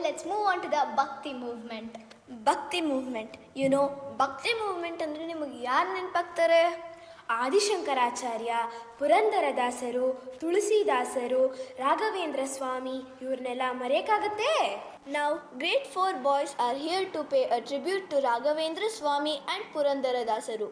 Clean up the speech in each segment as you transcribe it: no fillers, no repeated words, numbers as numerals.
let's move on to the Bhakti movement. ಭಕ್ತಿ movement. ಭಕ್ತಿ movement ಅಂದರೆ ನಿಮಗೆ ಯಾರು ನೆನಪಾಗ್ತಾರೆ? ಆದಿಶಂಕರಾಚಾರ್ಯ, ಪುರಂದರದಾಸರು, ತುಳಸಿದಾಸರು, ರಾಘವೇಂದ್ರ ಸ್ವಾಮಿ, ಇವ್ರನ್ನೆಲ್ಲ ಮರೆಯೋಕ್ಕಾಗತ್ತೆ? Now, grade 4 boys are here to pay a tribute to Raghavendra Swami and Purandaradasaru.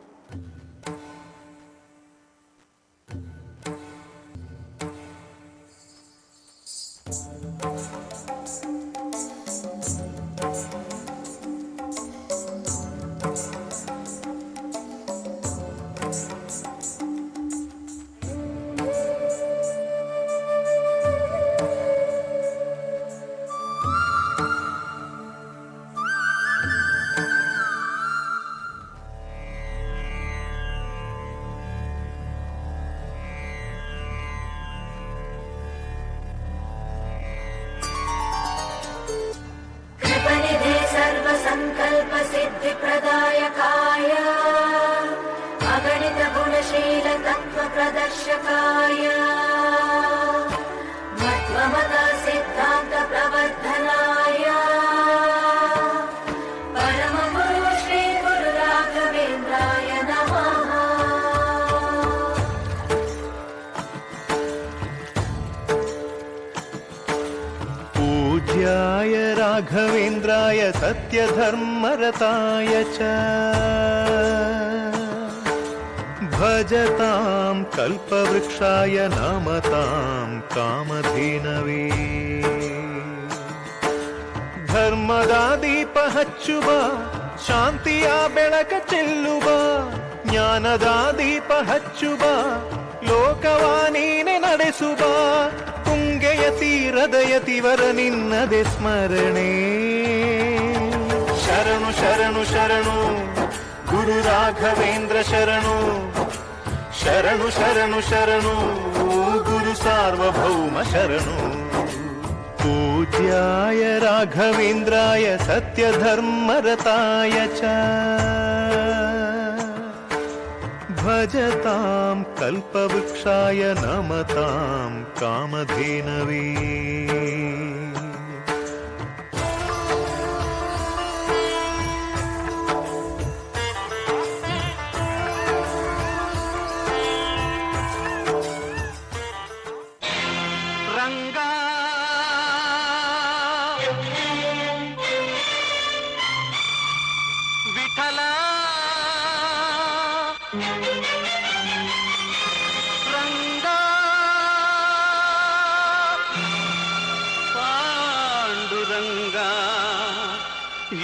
सिद्धिप्रदायकाय अगणित गुणशील तत्व प्रदर्शकाय मध्वमत सिद्धांत प्रवर्धनाय परम गुरु श्री गुरु राघवेंद्राय नमः। पूज्याय राघवेन्द्राय सत्यधर्मरताय च भजतां कल्पवृक्षाय नमतां कामधेनवे। ಧರ್ಮದ ದೀಪ ಹಚ್ಚುವ, ಶಾಂತಿಯ ಬೆಳಕ ಚೆಲ್ಲುವ, ಜ್ಞಾನದ ದೀಪ ಹಚ್ಚುವ, ಲೋಕವ ನೀನೆ ನಡೆಸುವ, ತುಂಗೆಯ ತೀರದ ಯತಿವರ ನಿನ್ನದೆ ಸ್ಮರಣೆ. ಶರಣು ಶರಣು ಶರಣು ಗುರು ರಾಘವೇಂದ್ರ ಶರಣು, ಶರಣು ಶರಣು ಶರಣು ಗುರು ಸಾರ್ವಭೌಮ ಶರಣು. पूज्याय राघवेन्द्राय सत्यधर्मरताय च भजतां कल्पवृक्षाय नमतां कामधेनवे।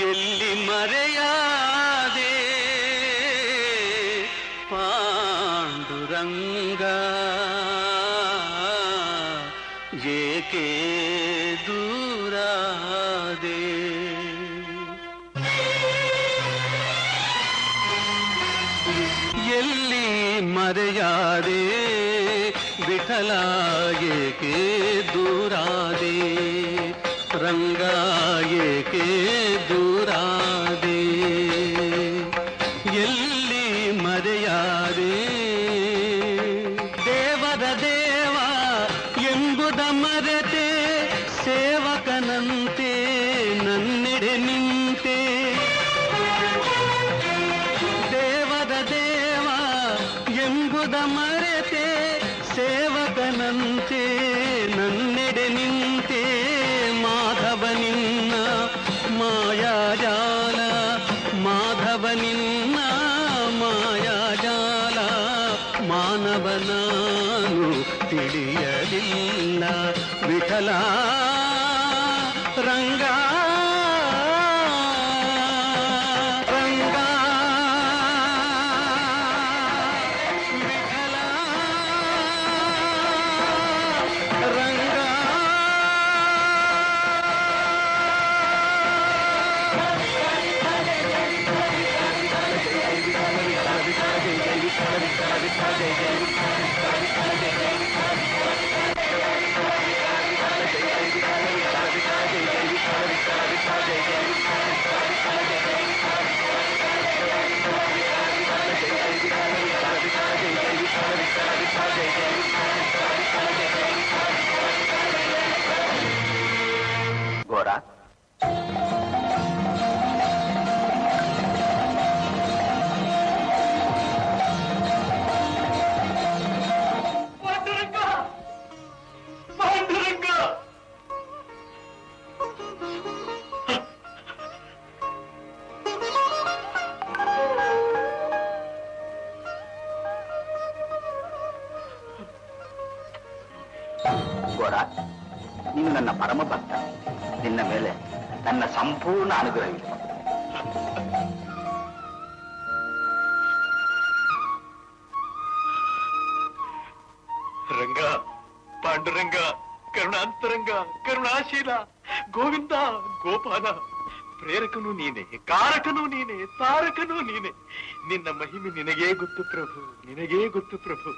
ಎಲ್ಲಿ ಮರೆಯಾದೆ ಪಾಂಡುರಂಗ, ಏಕೆ ದೂರಾದೆ. ಎಲ್ಲಿ ಮರೆಯಾದೆ ವಿಠಲ, ಏಕೆ ದೂರಾದೆ ರಂಗ, ಏಕೆ ದೂರಾದೆ. ಎಲ್ಲಿ ಮರೆಯಾದೆ ದೇವರ ದೇವ ಎಂಬುದ ಮರೆತೆ, ಸೇವಕನಂತೆ ನನ್ನೆಡೆ ನಿಂತೆ. ದೇವರ ದೇವ ಎಂಬುದ ಮರೆತೆ, ಸೇವಕನಂತೆ ನನ್ನೆಡೆ ನಿಂತೆ. ಮಾಧವ ನಿನ್ನ ಮಾಯಾಜಾಲ, ಮಾಧವ ನಿನ್ನ ಮಾಯಾಜಾಲ, ಮಾನವನಾನು ತಿಳಿಯಲಿಲ್ಲ ವಿಠಲ ರಂಗ. ಗೋಡ, ನೀನು ನನ್ನ ಪರಮ ಭಕ್ತ. ನಿನ್ನ ಮೇಲೆ ನನ್ನ ಸಂಪೂರ್ಣ ಅನುಗ್ರಹವಿದೆ. ರಂಗ, ಪಾಂಡುರಂಗ, ಕರುಣಾಂತರಂಗ, ಕರುಣಾಶೀಲ, ಗೋವಿಂದ, ಗೋಪಾಲ, ಪ್ರೇರಕನು ನೀನೆ, ಕಾರಕನು ನೀನೆ, ತಾರಕನು ನೀನೆ. ನಿನ್ನ ಮಹಿಮೆ ನಿನಗೇ ಗೊತ್ತು ಪ್ರಭು, ನಿನಗೇ ಗೊತ್ತು ಪ್ರಭು.